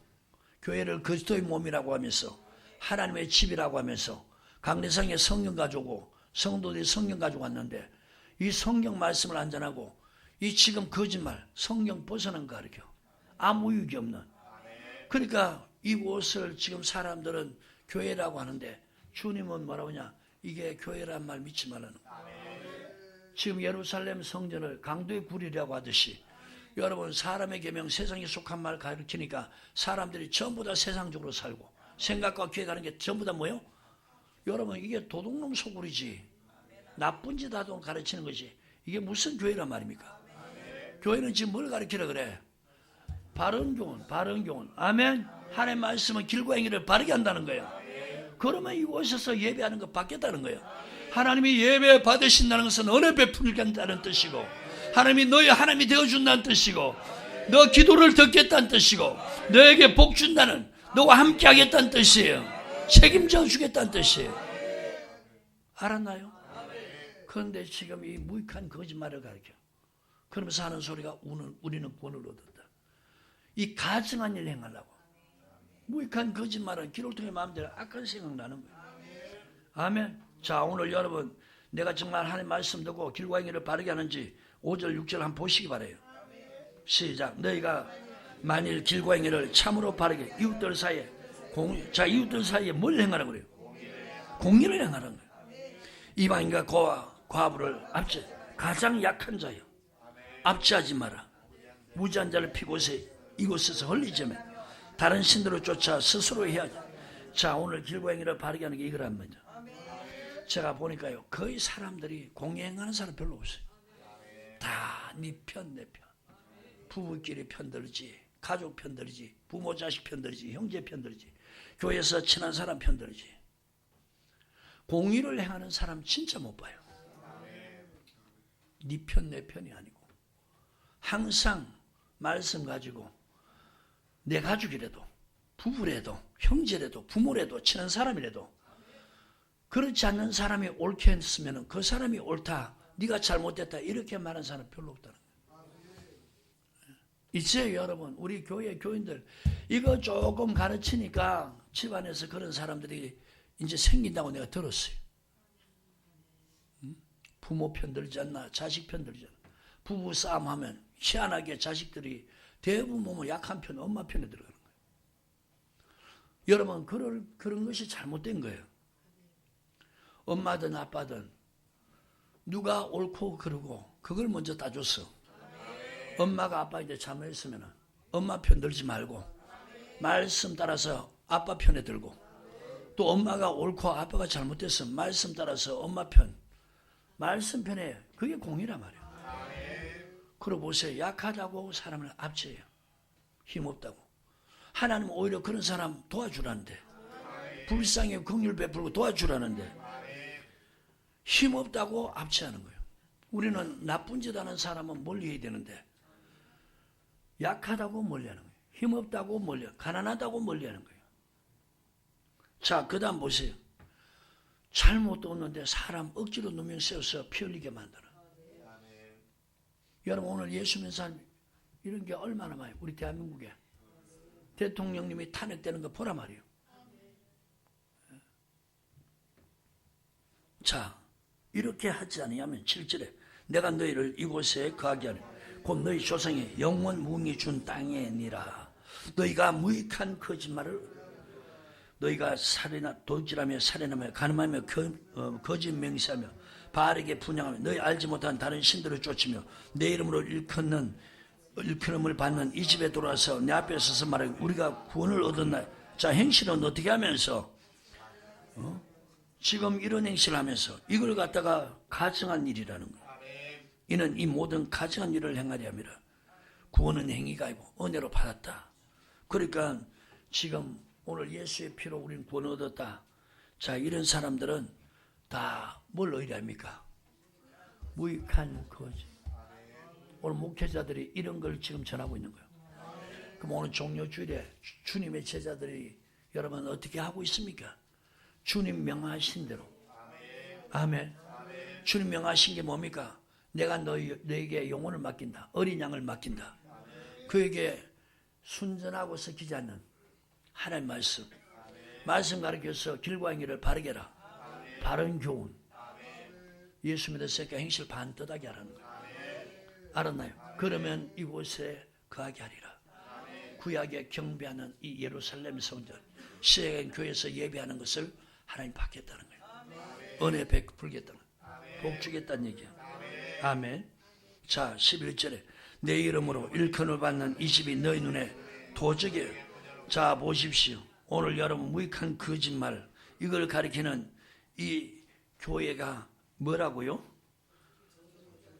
교회를 그리스도의 몸이라고 하면서, 하나님의 집이라고 하면서 강례상에 성령 가지고 성도들이 성령 가지고 왔는데 이 성경 말씀을 안 전하고 이 지금 거짓말, 성경 벗어난 거 가르쳐. 아무 유익이 없는. 그러니까 이곳을 지금 사람들은 교회라고 하는데 주님은 뭐라고 하냐? 이게 교회란 말 믿지 말라는 거예요. 지금 예루살렘 성전을 강도의 굴이라고 하듯이 여러분 사람의 계명 세상에 속한 말 가르치니까 사람들이 전부 다 세상적으로 살고 생각과 기획하는 게 전부 다 뭐예요? 여러분 이게 도둑놈 소굴이지 나쁜 짓 하도록 가르치는 거지 이게 무슨 교회란 말입니까? 교회는 지금 뭘 가르치라 그래? 바른 교훈, 바른 교훈. 아멘. 하나님의 말씀은 길과 행위를 바르게 한다는 거예요. 그러면 이곳에서 예배하는 거 받겠다는 거예요. 하나님이 예배 받으신다는 것은 은혜 베풀게 한다는 뜻이고 하나님이 너희 하나님이 되어준다는 뜻이고 너 기도를 듣겠다는 뜻이고 너에게 복 준다는, 너와 함께 하겠다는 뜻이에요. 책임져 주겠다는 뜻이에요. 알았나요? 그런데 지금 이 무익한 거짓말을 가르쳐. 그러면서 하는 소리가 우리는 구원을 얻었다. 이 가증한 일 행하려고. 무익한 거짓말은 기록을 통해 마음대로 악한 생각나는 거예요. 아멘. 자, 오늘 여러분 내가 정말 하나님 말씀 듣고 길과 행위를 바르게 하는지 5절 6절 한번 보시기 바라요. 시작. 너희가 만일 길과 행위를 참으로 바르게 이웃들 사이에 자, 이웃들 사이에 뭘 행하라고 그래요? 공의를 행하라는 거예요. 이방인과 과부를 압제, 가장 약한 자요. 압제하지 마라. 무지한 자를 이곳에서 헐리자며 다른 신들을 쫓아 스스로 해야지. 자, 오늘 길과 행위를 바르게 하는 게 이거란 말이죠. 제가 보니까요, 거의 사람들이 공의 행하는 사람 별로 없어요. 다 네 편, 내 편. 부부끼리 편들지, 가족 편들지, 부모 자식 편들지, 형제 편들지, 교회에서 친한 사람 편들지. 공의를 행하는 사람 진짜 못 봐요. 네 편, 내 편이 아니고 항상 말씀 가지고 내 가족이라도 부부라도 형제라도 부모라도 친한 사람이라도 그렇지 않는 사람이 옳게 했으면 그 사람이 옳다, 네가 잘못됐다 이렇게 말하는 사람 별로 없다는 거예요. 이제 여러분 우리 교회 교인들 이거 조금 가르치니까 집안에서 그런 사람들이 이제 생긴다고 내가 들었어요. 부모 편들지 않나, 자식 편들지 않나. 부부 싸움하면 희한하게 자식들이 대부분 보면 약한 편, 엄마 편에 들어가는 거예요. 여러분 그런 것이 잘못된 거예요. 엄마든 아빠든 누가 옳고 그르고 그걸 먼저 따줬어. 엄마가 아빠한테 잘못했으면 엄마 편 들지 말고 말씀 따라서 아빠 편에 들고, 또 엄마가 옳고 아빠가 잘못했으면 말씀 따라서 엄마 편, 말씀 편에, 그게 공의란 말이에요. 그러고 보세요. 약하다고 사람을 압제해요. 힘없다고. 하나님은 오히려 그런 사람 도와주라는데, 불쌍히 긍휼 베풀고 도와주라는데 힘없다고 압제하는 거예요. 우리는 나쁜 짓 하는 사람은 멀리해야 되는데 약하다고 멀리하는 거예요. 힘없다고 가난하다고 멀리하는 거예요. 자, 그 다음 보세요. 잘못도 없는데 사람 억지로 누명 세워서 피 흘리게 만드는. 여러분 오늘 예수 믿는 사람 이런 게 얼마나 많아요. 우리 대한민국에 대통령님이 탄핵되는 거 보라 말이에요. 자, 이렇게 하지 아니하면 7절에 내가 너희를 이곳에 거하게 하리 곧 너희 조상의 영원 무익이 준 땅에니라. 너희가 무익한 거짓말을, 너희가 도질하며 살인하며 간음하며 거짓 맹세하며 바르게 분양하며 너희 알지 못한 다른 신들을 쫓으며 내 이름으로 일컬음을 받는 이 집에 돌아와서 내 앞에 서서 말하기 우리가 구원을 얻었나. 자, 행실은 어떻게 하면서 지금 이런 행실을 하면서 이걸 갖다가 가증한 일이라는 거예요. 이는 이 모든 가증한 일을 행하려 함이라. 구원은 행위가 아니고 은혜로 받았다. 그러니까 지금 오늘 예수의 피로 우리는 구원을 얻었다. 자, 이런 사람들은 다 뭘 의뢰합니까? 무익한 거짓. 오늘 목회자들이 이런 걸 지금 전하고 있는 거예요. 그럼 오늘 종료주일에 주님의 제자들이 여러분 어떻게 하고 있습니까? 주님 명하신 대로. 아멘. 주님 명하신 게 뭡니까? 내가 너에게 영혼을 맡긴다. 어린 양을 맡긴다. 그에게 순전하고 섞이지 않는 하나님 말씀 가르쳐서 길과 행위를 바르게 하라. 바른 교훈. 예수 믿었으니까 행실 반듯하게 하라는 거예요. 알았나요? 그러면 이곳에 거하게 하리라. 구약에 경배하는 이 예루살렘 성전, 시에겐 교회에서 예배하는 것을 하나님 받겠다는 거예요. 은혜 베풀겠다는 거예요. 복 주겠다는 얘기야. 아멘. 자, 11절에 내 이름으로 일컬음을 받는 이 집이 너희 눈에 도적이에요. 자, 보십시오. 오늘 여러분 무익한 거짓말, 이걸 가리키는 이 교회가 뭐라고요?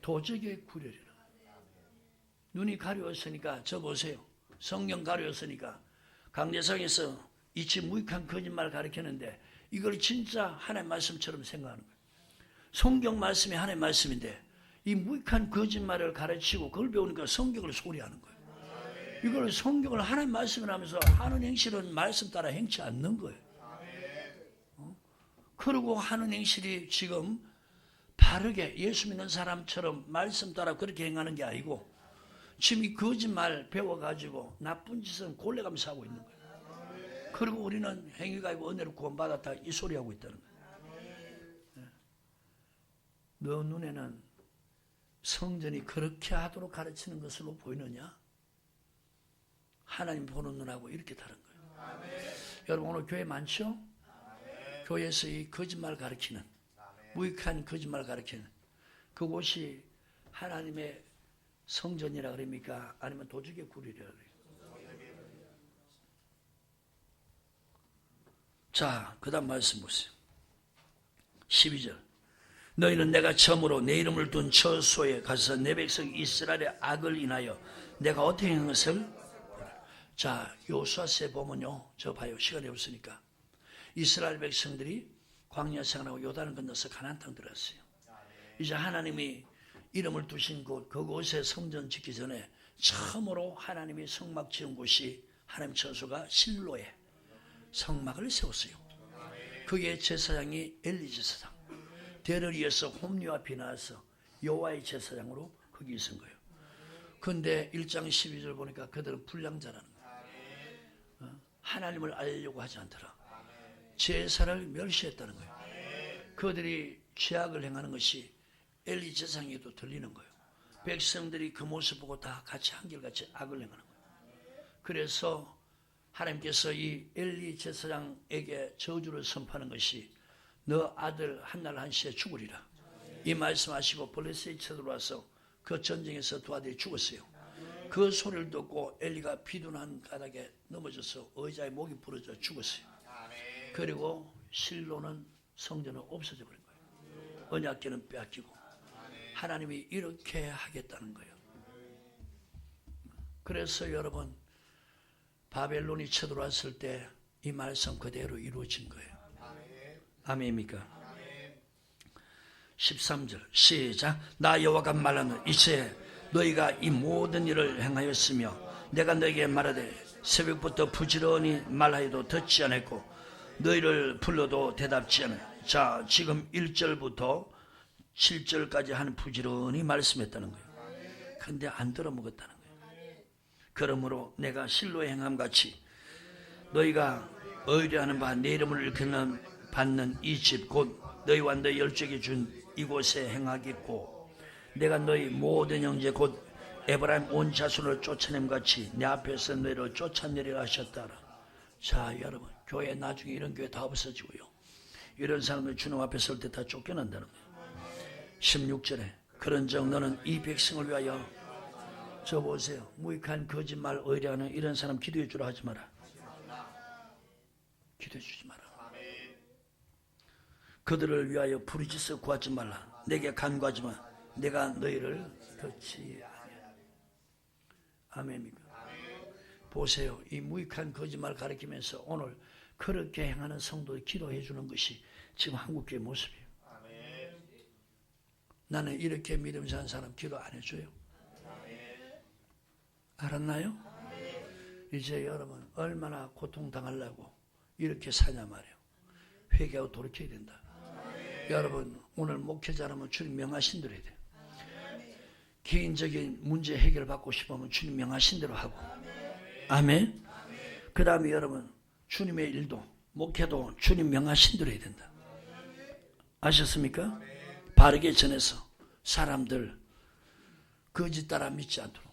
도적의 구렬이라. 눈이 가려웠으니까 저 보세요. 성경 가려웠으니까 강대상에서 이 집 무익한 거짓말 가리키는데 이걸 진짜 하나님 말씀처럼 생각하는 거예요. 성경 말씀이 하나님 말씀인데 이 무익한 거짓말을 가르치고 그걸 배우니까 성경을 소리하는 거예요. 이걸 성경을 하나님 말씀을 하면서 하는 행실은 말씀 따라 행치 않는 거예요. 그리고 하는 행실이 지금 바르게 예수 믿는 사람처럼 말씀 따라 그렇게 행하는 게 아니고 지금 이 거짓말 배워가지고 나쁜 짓은 골래가면서 하고 있는 거예요. 그리고 우리는 행위가 아니고 은혜로 구원받았다 이 소리 하고 있다는 거예요. 너 눈에는 성전이 그렇게 하도록 가르치는 것으로 보이느냐? 하나님 보는 눈하고 이렇게 다른 거예요. 여러분 오늘 교회 많죠? 교회에서 이 거짓말 가르치는 무익한 거짓말 가르치는 그곳이 하나님의 성전이라 그럽니까? 아니면 도적의 굴이라 그래요? 자, 그 다음 말씀 보세요. 12절 너희는 내가 처음으로 내 이름을 둔 처소에 가서 내 백성 이스라엘의 악을 인하여 내가 어떻게 한 것을 자, 요수아서에 보면요. 저 봐요. 시간이 없으니까. 이스라엘 백성들이 광야 생활하고 요단을 건너서 가나안 땅 들어갔어요. 이제 하나님이 이름을 두신 곳, 그곳에 성전 짓기 전에 처음으로 하나님이 성막 지은 곳이 하나님 처소가 실로에 성막을 세웠어요. 그게 제사장이 엘리 제사장. 대를 이어서 홈리와 비나와서 여호와의 제사장으로 거기 있은 거예요. 그런데 1장 12절 보니까 그들은 불량자라는 거예요. 하나님을 알려고 하지 않더라. 제사를 멸시했다는 거예요. 그들이 죄악을 행하는 것이 엘리 제사장에도 들리는 거예요. 백성들이 그 모습 보고 다 같이 한결같이 악을 행하는 거예요. 그래서 하나님께서 이 엘리 제사장에게 저주를 선포하는 것이 너 아들 한날 한시에 죽으리라. 이 말씀하시고 블레셋이 쳐들어와서 그 전쟁에서 두 아들이 죽었어요. 그 소리를 듣고 엘리가 비둔한 가닥에 넘어져서 의자에 목이 부러져 죽었어요. 그리고 실로는 성전은 없어져 버린 거예요. 언약궤는 빼앗기고 하나님이 이렇게 하겠다는 거예요. 그래서 여러분 바벨론이 쳐들어왔을 때 이 말씀 그대로 이루어진 거예요. 아멘입니까? 13절 시작 나 여호와가 말하는 이제 너희가 이 모든 일을 행하였으며 내가 너희에게 말하되 새벽부터 부지런히 말하여도 듣지 않았고 너희를 불러도 대답지 않아요. 자 지금 1절부터 7절까지 한 부지런히 말씀했다는 거예요. 그런데 안 들어먹었다는 거예요. 그러므로 내가 실로에 행함같이 너희가 의뢰하는 바 내 이름을 일컫는 받는 이 집 곧 너희와 너희 열족이 준 이곳에 행하겠고 내가 너희 모든 형제 곧 에브라임 온 자손을 쫓아냄 같이 내 앞에서 너희를 쫓아내리라 하셨다라. 자 여러분 교회 나중에 이런 교회 다 없어지고요. 이런 사람들 주님 앞에 설 때 다 쫓겨난다는 거예요. 16절에 그런즉 너는 이 백성을 위하여 저 보세요. 무익한 거짓말 의뢰하는 이런 사람 기도해 주라 하지 마라. 기도해 주지 마라. 그들을 위하여 부르짖어 구하지 말라. 내게 간구하지 마. 내가 너희를 듣지 아니하리라. 아멘입니까? 보세요. 이 무익한 거짓말 가르치면서 오늘 그렇게 행하는 성도들 기도해 주는 것이 지금 한국교회 모습이에요. 나는 이렇게 믿음 사는 사람 기도 안 해줘요. 알았나요? 이제 여러분 얼마나 고통당하려고 이렇게 사냐 말이에요. 회개하고 돌이켜야 된다. 여러분 오늘 목회자라면 주님 명하신 대로 해야 돼요. 개인적인 문제 해결받고 싶으면 주님 명하신 대로 하고 아멘. 그 다음에 여러분 주님의 일도 목회도 주님 명하신 대로 해야 된다. 아셨습니까? 바르게 전해서 사람들 거짓 따라 믿지 않도록.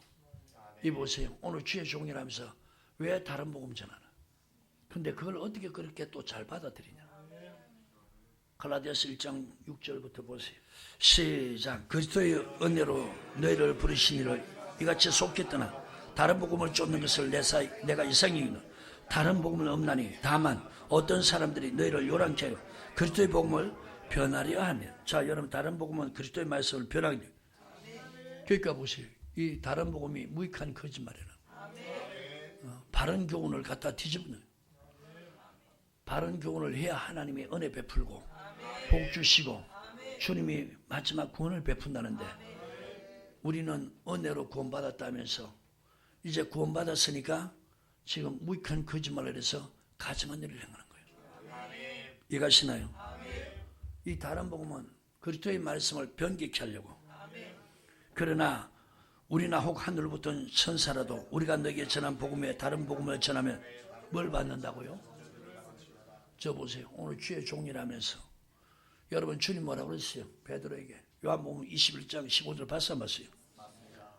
이 보세요. 오늘 주의 종이라면서 왜 다른 복음 전하나? 근데 그걸 어떻게 그렇게 또 잘 받아들이냐? 갈라디아서 1장 6절부터 보세요. 시작. 그리스도의 은혜로 너희를 부르시니를 이같이 속히 떠나 다른 복음을 쫓는 것을 내가 이상히 여기노라. 다른 복음은 없나니 다만 어떤 사람들이 너희를 요란케 하여 그리스도의 복음을 변하려 하면. 자 여러분 다른 복음은 그리스도의 말씀을 변하게 돼요. 그러니까 보세요. 이 다른 복음이 무익한 거짓말이라. 바른 교훈을 갖다 뒤집는. 바른 교훈을 해야 하나님이 은혜 베풀고 복 주시고 주님이 마지막 구원을 베푼다는데 우리는 은혜로 구원받았다면서 이제 구원받았으니까 지금 무익한 거짓말을 해서 가증한 일을 행하는 거예요. 이해가시나요? 이 다른 복음은 그리스도의 말씀을 변개케 하려고. 그러나 우리나 혹 하늘부터 온 천사라도 우리가 너에게 전한 복음에 다른 복음을 전하면 뭘 받는다고요? 저 보세요. 오늘 주의 종이라면서 여러분 주님 뭐라고 그랬어요? 베드로에게 요한복음 21장 15절 봤어 안 봤어요?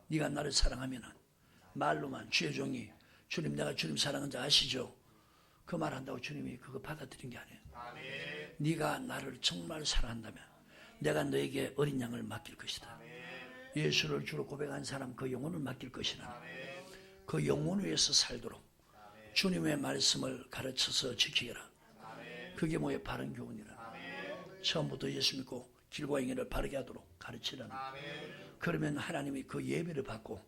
네가 나를 사랑하면 말로만 주의 종이 주님 내가 주님 사랑하는 자 아시죠? 그 말한다고 주님이 그거 받아들인 게 아니에요. 네가 나를 정말 사랑한다면 내가 너에게 어린 양을 맡길 것이다. 예수를 주로 고백한 사람 그 영혼을 맡길 것이라. 그 영혼 위에서 살도록 주님의 말씀을 가르쳐서 지키라. 그게 뭐예요? 바른 교훈이라. 처음부터 예수 믿고 길과 행위를 바르게 하도록 가르치라는. 그러면 하나님이 그 예배를 받고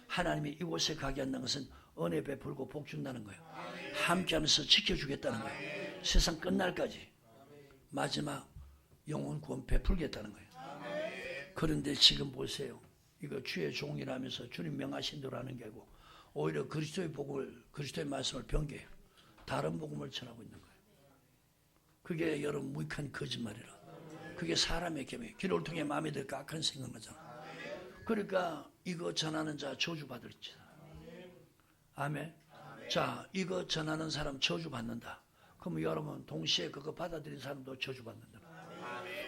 하나님이 이곳에 가게 한다는 것은 은혜 베풀고 복 준다는 거예요. 함께하면서 지켜주겠다는 거예요. 세상 끝날까지 마지막 영혼 구원 베풀겠다는 거예요. 그런데 지금 보세요. 이거 주의 종이라면서 주님 명하신 대로 하는 게 아니고 오히려 그리스도의 복음을 그리스도의 말씀을 변개해요. 다른 복음을 전하고 있는 거예요. 그게 여러분 무익한 거짓말이라. 그게 사람의 겸해 기도를 통해 마음에 들까 악한 생각나잖아. 그러니까 이거 전하는 자 저주받을지. 아멘. 자, 이거 전하는 사람 저주받는다. 그럼 여러분 동시에 그거 받아들인 사람도 저주받는다.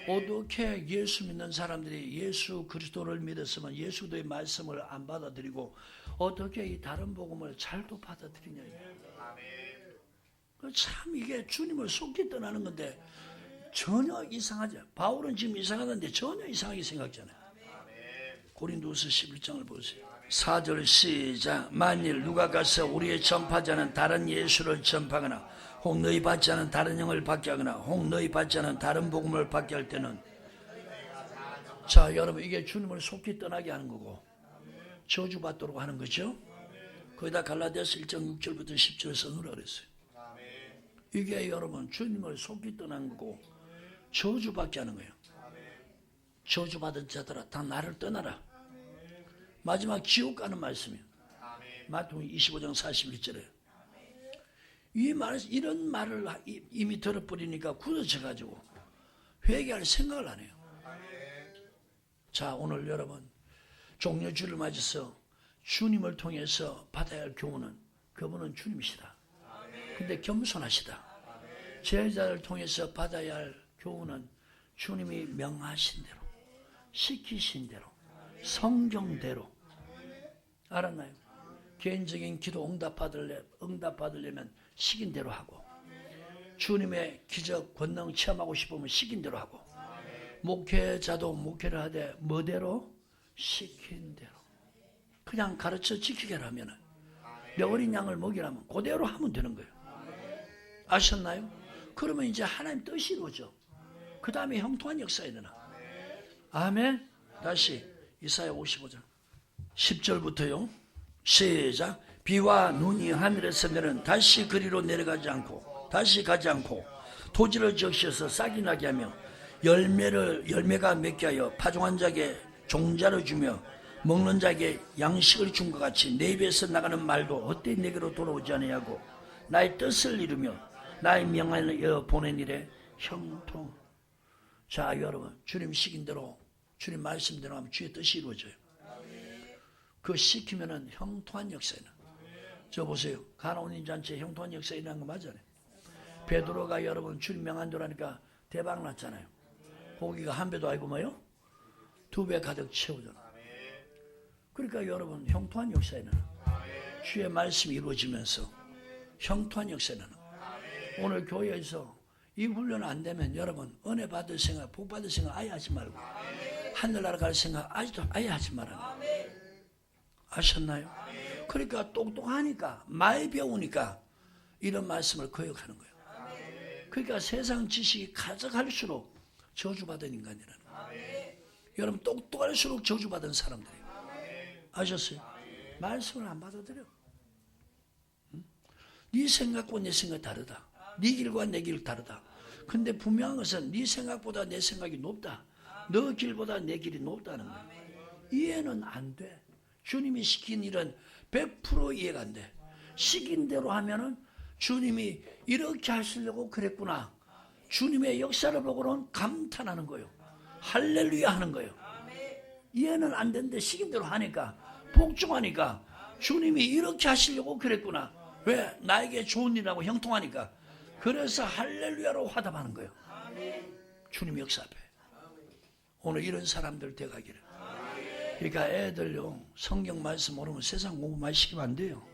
어떻게 예수 믿는 사람들이 예수 그리스도를 믿었으면 예수도의 말씀을 안 받아들이고 어떻게 이 다른 복음을 잘도 받아들이냐. 참 이게 주님을 속기 떠나는 건데 전혀 이상하지. 바울은 지금 이상하던데 전혀 이상하게 생각잖아요. 고린도후서 11장을 보세요. 4절 시작. 만일 누가 가서 우리의 전파하지 않은 다른 예수를 전파하거나 혹 너희 받지 않은 다른 영을 받게 하거나 혹 너희 받지 않은 다른 복음을 받게 할 때는 자 여러분 이게 주님을 속기 떠나게 하는 거고 저주받도록 하는 거죠. 거기다 갈라디아서 1장 6절부터 10절에 써놓으라 그랬어요. 이게 여러분 주님을 속기 떠난 거고 저주받게 하는 거예요. 저주받은 자들아 다 나를 떠나라. 마지막 지옥 가는 말씀이에요. 마태복음 25장 41절에 이런 말을 이미 들어버리니까 굳어져가지고 회개할 생각을 안 해요. 자 오늘 여러분 종려주를 맞아서 주님을 통해서 받아야 할 교훈은 그분은 주님이시다. 근데 겸손하시다. 제자를 통해서 받아야 할 교훈은 주님이 명하신 대로 시키신 대로 성경대로 알았나요? 개인적인 기도 응답받으려면 시킨 대로 하고 주님의 기적 권능 체험하고 싶으면 시킨 대로 하고 목회자도 목회를 하되 뭐대로? 시킨 대로 그냥 가르쳐 지키게 하면 내 어린 양을 먹이라면 그대로 하면 되는 거예요. 아셨나요? 그러면 이제 하나님 뜻이 이루어져. 그 다음에 형통한 역사에 되나. 아멘. 다시 이사야 55장 10절부터요. 시작. 비와 눈이 하늘에서 내리는 다시 그리로 내려가지 않고 다시 가지 않고 토지를 적셔서 싹이 나게 하며 열매가 맺게 하여 파종한 자에게 종자를 주며 먹는 자에게 양식을 준 것 같이 내 입에서 나가는 말도 헛되이 내게로 돌아오지 아니하고 나의 뜻을 이루며 나의 명하여 보낸 일에 형통. 자 여러분 주님 시킨 대로 주님 말씀대로 하면 주의 뜻이 이루어져요. 그 시키면은 형통한 역사는 저 보세요. 가나온 잔치에 형통한 역사 일어난 거 맞잖아요. 베드로가 여러분 주님 명한 대로 하니까 대박 났잖아요. 고기가 한 배도 아니고 뭐요? 2배 가득 채우잖아. 그러니까 여러분 형통한 역사에는 주의 말씀이 이루어지면서 형통한 역사에는 오늘 교회에서 이 훈련 안 되면 여러분 은혜 받을 생각 복 받을 생각 아예 하지 말고 하늘나라 갈 생각 아예 하지 말아요. 아셨나요? 그러니까 똑똑하니까 많이 배우니까 이런 말씀을 거역하는 거예요. 그러니까 세상 지식이 가득할수록 저주받은 인간이라는 거예요. 여러분 똑똑할수록 저주받은 사람들이에요. 아셨어요? 말씀을 안 받아들여. 네 생각과 내 생각 다르다. 네 길과 내 길 다르다. 근데 분명한 것은 네 생각보다 내 생각이 높다. 너 길보다 내 길이 높다는 거예요. 이해는 안 돼. 주님이 시킨 일은 100% 이해가 안 돼. 시킨 대로 하면은 주님이 이렇게 하시려고 그랬구나. 주님의 역사를 보고는 감탄하는 거예요. 할렐루야 하는 거예요. 이해는 안 되는데 시킨 대로 하니까, 복종하니까 주님이 이렇게 하시려고 그랬구나. 왜? 나에게 좋은 일하고 형통하니까. 그래서 할렐루야로 화답하는 거예요. 주님 역사 앞에. 오늘 이런 사람들 돼가기를. 그러니까 애들요, 성경 말씀 모르면 세상 공부 많이 시키면 안 돼요.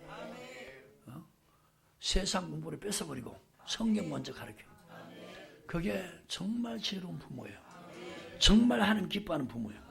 세상 공부를 뺏어버리고 성경 먼저 가르쳐. 그게 정말 지혜로운 부모예요. 정말 하나님 기뻐하는 부모예요.